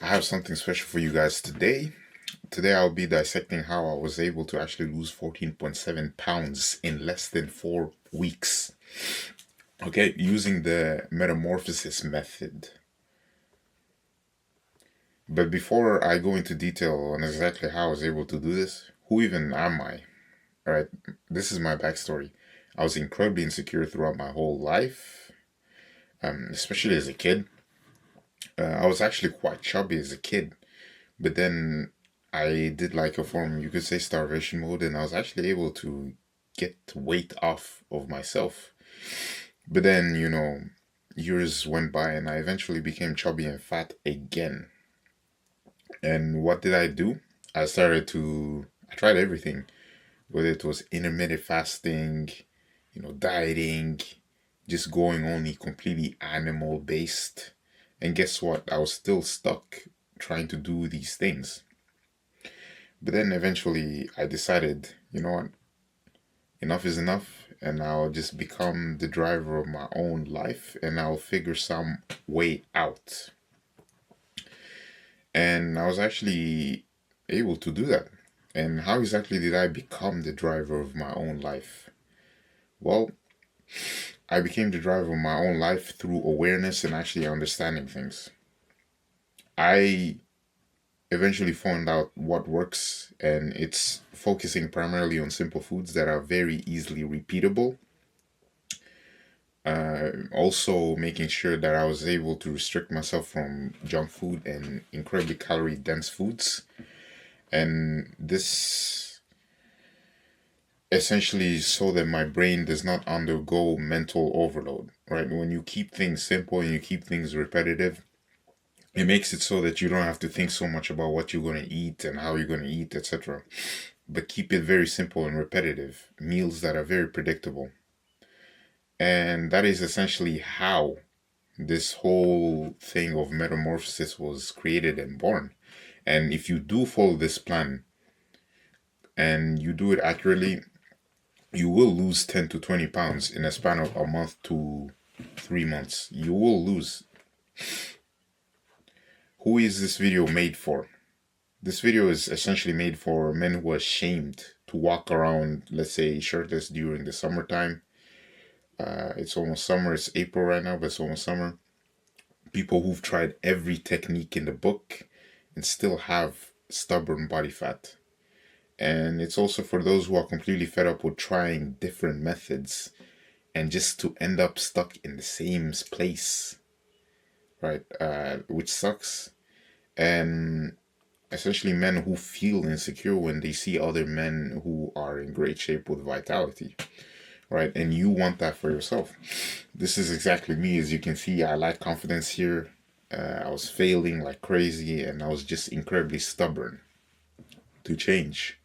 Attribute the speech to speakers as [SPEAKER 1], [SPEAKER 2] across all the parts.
[SPEAKER 1] I have something special for you guys today. Today I'll be dissecting how I was able to actually lose 14.7 pounds in less than 4 weeks. Okay, using the metamorphosis method. But before I go into detail on exactly how I was able to do this, who even am I? Alright, this is my backstory. I was incredibly insecure throughout my whole life, especially as a kid. I was actually quite chubby as a kid. But then I did like a form, you could say, starvation mode, and I was actually able to get weight off of myself. But then, years went by and I eventually became chubby and fat again. And what did I do? I tried everything, whether it was intermittent fasting, dieting, just going only completely animal based. And guess what? I was still stuck trying to do these things. But then eventually I decided, you know what, enough is enough, and I'll just become the driver of my own life and I'll figure some way out. And I was actually able to do that. And how exactly did I become the driver of my own life? Well, I became the driver of my own life through awareness and actually understanding things. I eventually found out what works, and it's focusing primarily on simple foods that are very easily repeatable. Also, making sure that I was able to restrict myself from junk food and incredibly calorie dense foods. And this essentially so that my brain does not undergo mental overload, right? When you keep things simple and you keep things repetitive, it makes it so that you don't have to think so much about what you're going to eat and how you're going to eat, etc. But keep it very simple and repetitive, meals that are very predictable. And that is essentially how this whole thing of metamorphosis was created and born. And if you do follow this plan and you do it accurately, you will lose 10 to 20 pounds in a span of a month to 3 months. You will lose. Who is this video made for? This video is essentially made for men who are ashamed to walk around, let's say, shirtless during the summertime. It's almost summer. It's April right now, but it's almost summer. People who've tried every technique in the book and still have stubborn body fat. And it's also for those who are completely fed up with trying different methods and just to end up stuck in the same place, right? Which sucks. And essentially men who feel insecure when they see other men who are in great shape with vitality, right? And you want that for yourself. This is exactly me. As you can see, I lack confidence here. I was failing like crazy and I was just incredibly stubborn to change.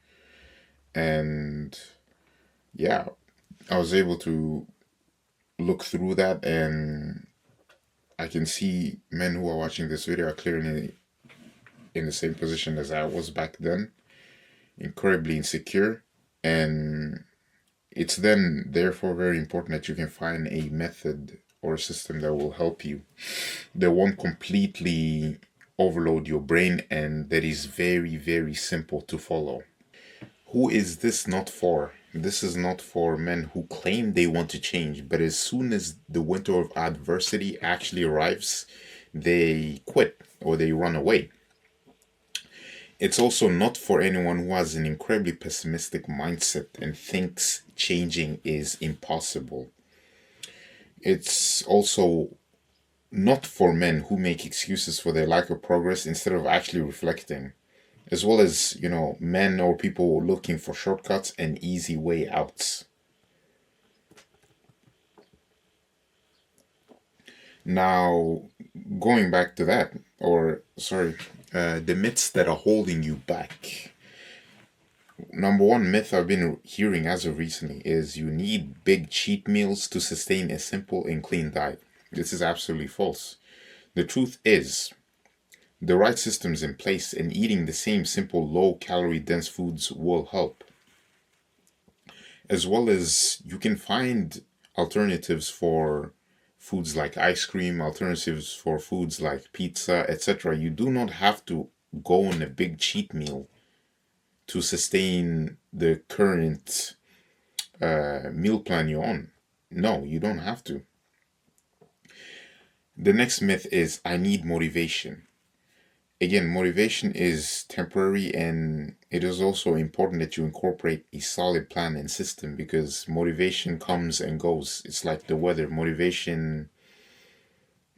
[SPEAKER 1] And yeah, I was able to look through that, and I can see men who are watching this video are clearly in the same position as I was back then, incredibly insecure. And it's then therefore very important that you can find a method or a system that will help you, that won't completely overload your brain, and that is very, very simple to follow. Who is this not for? This is not for men who claim they want to change, but as soon as the winter of adversity actually arrives, they quit or they run away. It's also not for anyone who has an incredibly pessimistic mindset and thinks changing is impossible. It's also not for men who make excuses for their lack of progress instead of actually reflecting, as well as, men or people looking for shortcuts and easy way outs. Now, going back to that, or sorry, the myths that are holding you back. Number one myth I've been hearing as of recently is you need big cheat meals to sustain a simple and clean diet. This is absolutely false. The truth is, the right systems in place and eating the same simple low calorie dense foods will help. As well as you can find alternatives for foods like ice cream, alternatives for foods like pizza, etc. You do not have to go on a big cheat meal to sustain the current meal plan you're on. No, you don't have to. The next myth is I need motivation. Again, motivation is temporary, and it is also important that you incorporate a solid plan and system, because motivation comes and goes. It's like the weather. Motivation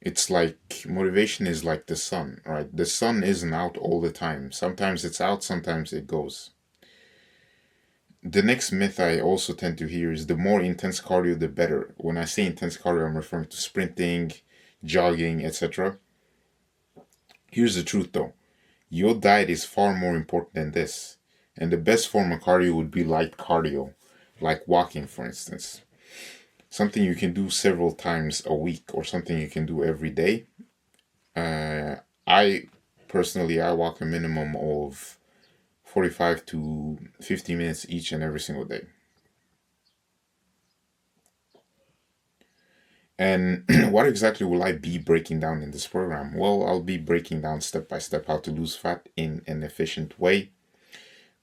[SPEAKER 1] is like the sun, right? The sun isn't out all the time. Sometimes it's out, sometimes it goes. The next myth I also tend to hear is the more intense cardio, the better. When I say intense cardio, I'm referring to sprinting, jogging, etc. Here's the truth though. Your diet is far more important than this. And the best form of cardio would be light cardio, like walking, for instance. Something you can do several times a week, or something you can do every day. I personally, I walk a minimum of 45 to 50 minutes each and every single day. And what exactly will I be breaking down in this program? Well, I'll be breaking down step by step how to lose fat in an efficient way,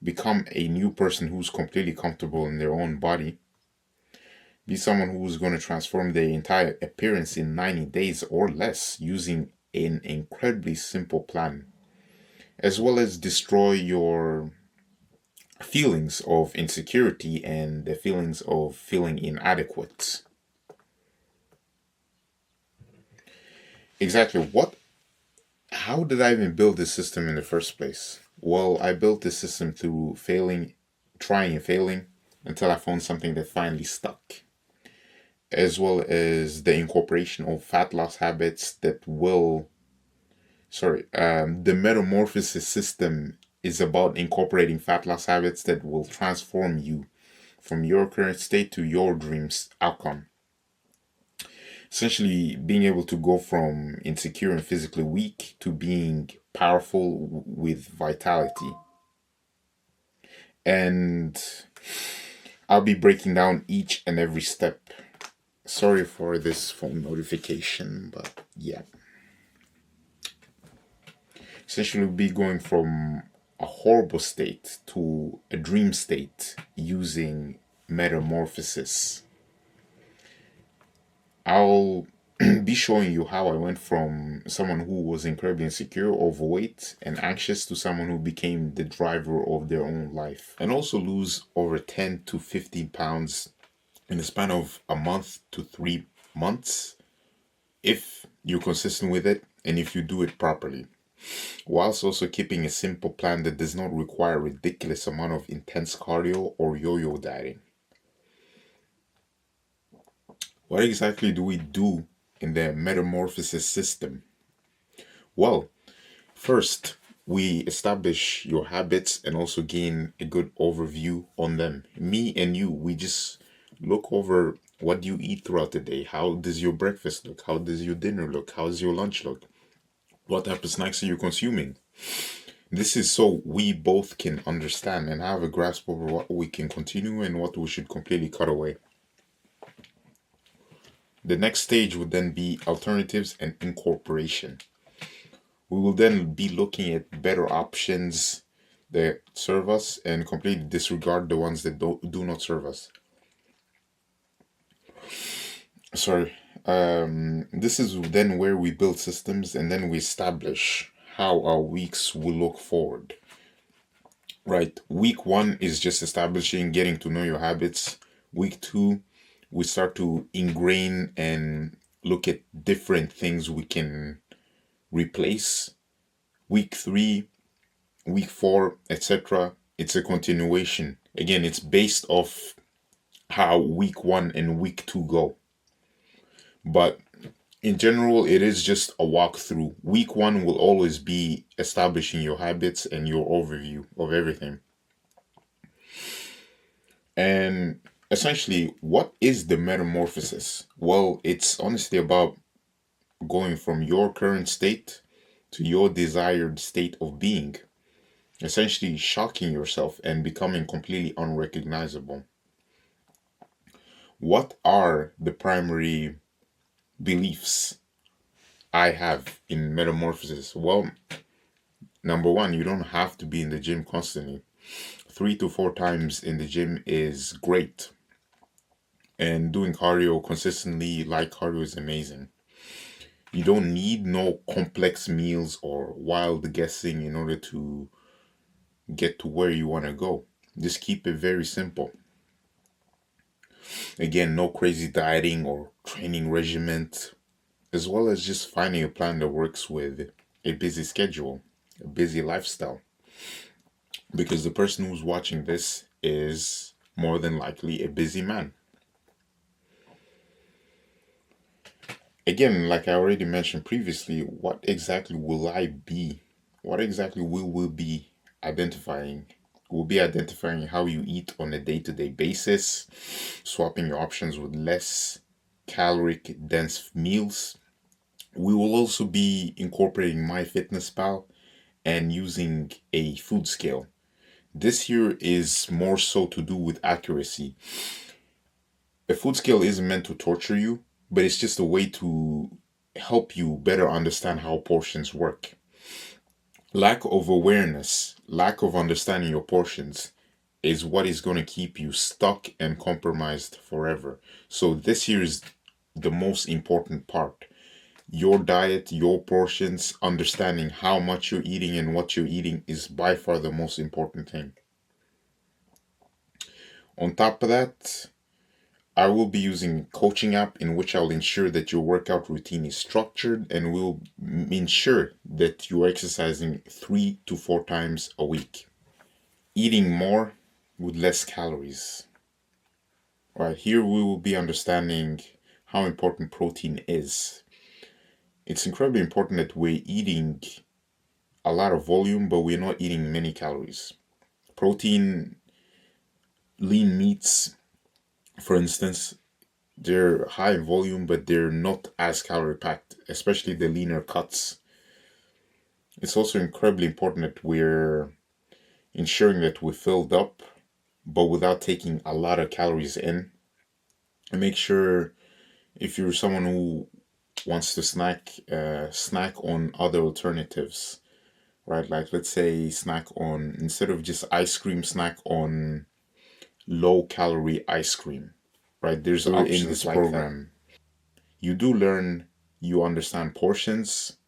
[SPEAKER 1] become a new person who's completely comfortable in their own body, be someone who's going to transform their entire appearance in 90 days or less using an incredibly simple plan, as well as destroy your feelings of insecurity and the feelings of feeling inadequate. Exactly. How did I even build this system in the first place? Well, I built this system through trying and failing until I found something that finally stuck, as well as the incorporation of fat loss habits the metamorphosis system is about incorporating fat loss habits that will transform you from your current state to your dreams outcome. Essentially, being able to go from insecure and physically weak to being powerful with vitality. And I'll be breaking down each and every step. Sorry for this phone notification, but yeah. Essentially, we'll be going from a horrible state to a dream state using metamorphosis. I'll be showing you how I went from someone who was incredibly insecure, overweight, and anxious to someone who became the driver of their own life, and also lose over 10 to 15 pounds in the span of a month to 3 months if you're consistent with it and if you do it properly, whilst also keeping a simple plan that does not require a ridiculous amount of intense cardio or yo-yo dieting. What exactly do we do in the metamorphosis system? Well, first, we establish your habits and also gain a good overview on them. Me and you, we just look over what you eat throughout the day. How does your breakfast look? How does your dinner look? How does your lunch look? What type of snacks are you consuming? This is so we both can understand and have a grasp over what we can continue and what we should completely cut away. The next stage would then be alternatives and incorporation. We will then be looking at better options that serve us and completely disregard the ones that do not serve us. This is then where we build systems and then we establish how our weeks will look forward. Right, week 1 is just establishing, getting to know your habits. Week 2, we start to ingrain and look at different things we can replace. Week 3, week 4, etc. It's a continuation. Again, it's based off how week 1 and week 2 go. But in general, it is just a walkthrough. Week 1 will always be establishing your habits and your overview of everything. And essentially, what is the metamorphosis? Well, it's honestly about going from your current state to your desired state of being. Essentially, shocking yourself and becoming completely unrecognizable. What are the primary beliefs I have in Metamorphosis? Well, number one, you don't have to be in the gym constantly. 3 to 4 times in the gym is great. And doing cardio consistently, like cardio, is amazing. You don't need no complex meals or wild guessing in order to get to where you want to go. Just keep it very simple. Again, no crazy dieting or training regimen, as well as just finding a plan that works with a busy schedule, a busy lifestyle. Because the person who's watching this is more than likely a busy man. Again, like I already mentioned previously, what exactly will I be? What exactly will we be identifying? We'll be identifying how you eat on a day-to-day basis, swapping your options with less caloric dense meals. We will also be incorporating MyFitnessPal and using a food scale. This here is more so to do with accuracy. A food scale isn't meant to torture you, but it's just a way to help you better understand how portions work. Lack of awareness, lack of understanding your portions is what is going to keep you stuck and compromised forever. So this here is the most important part. Your diet, your portions, understanding how much you're eating and what you're eating is by far the most important thing. On top of that, I will be using a coaching app in which I'll ensure that your workout routine is structured and will ensure that you're exercising 3 to 4 times a week. Eating more with less calories. Right here we will be understanding how important protein is. It's incredibly important that we're eating a lot of volume, but we're not eating many calories. Protein, lean meats, for instance, they're high in volume, but they're not as calorie packed, especially the leaner cuts. It's also incredibly important that we're ensuring that we're filled up, but without taking a lot of calories in. And make sure if you're someone who wants to snack on other alternatives, right? Like let's say snack on, instead of just ice cream, snack on low calorie ice cream, right? There's so options in this like program. You do learn, you understand portions.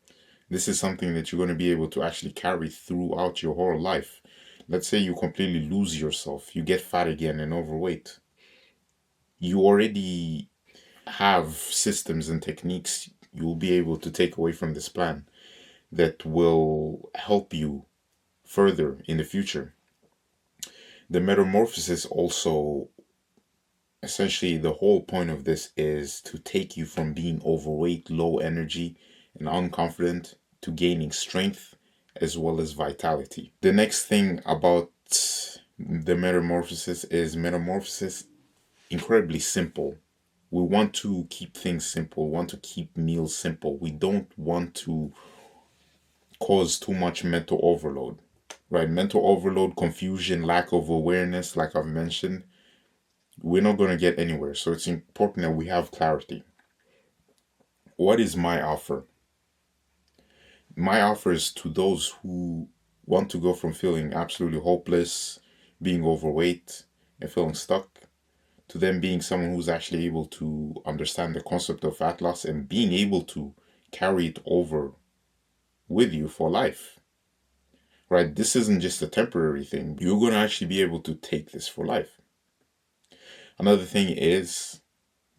[SPEAKER 1] This is something that you're going to be able to actually carry throughout your whole life. Let's say you completely lose yourself, you get fat again and overweight. You already have systems and techniques you'll be able to take away from this plan that will help you further in the future. The metamorphosis also, essentially the whole point of this is to take you from being overweight, low energy, and unconfident to gaining strength as well as vitality. The next thing about the metamorphosis incredibly simple. We want to keep things simple, we want to keep meals simple. We don't want to cause too much mental overload, right? Mental overload, confusion, lack of awareness, like I've mentioned, we're not going to get anywhere. So it's important that we have clarity. What is my offer? My offer is to those who want to go from feeling absolutely hopeless, being overweight, and feeling stuck, to them being someone who's actually able to understand the concept of fat loss and being able to carry it over with you for life. Right? This isn't just a temporary thing. You're going to actually be able to take this for life. Another thing is,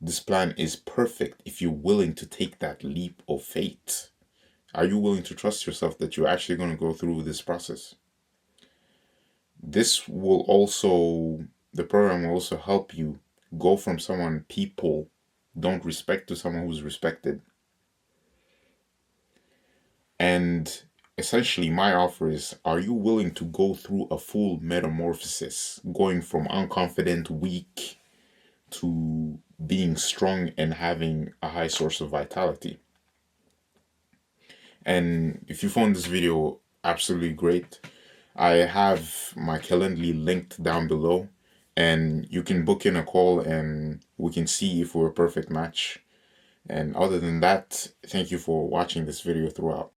[SPEAKER 1] this plan is perfect if you're willing to take that leap of faith. Are you willing to trust yourself that you're actually going to go through this process? This will also, the program will also help you go from someone people don't respect to someone who's respected. And essentially my offer is, are you willing to go through a full metamorphosis, going from unconfident, weak, to being strong and having a high source of vitality? And if you found this video absolutely great, I have my Calendly linked down below, and you can book in a call and we can see if we're a perfect match. And other than that, thank you for watching this video throughout.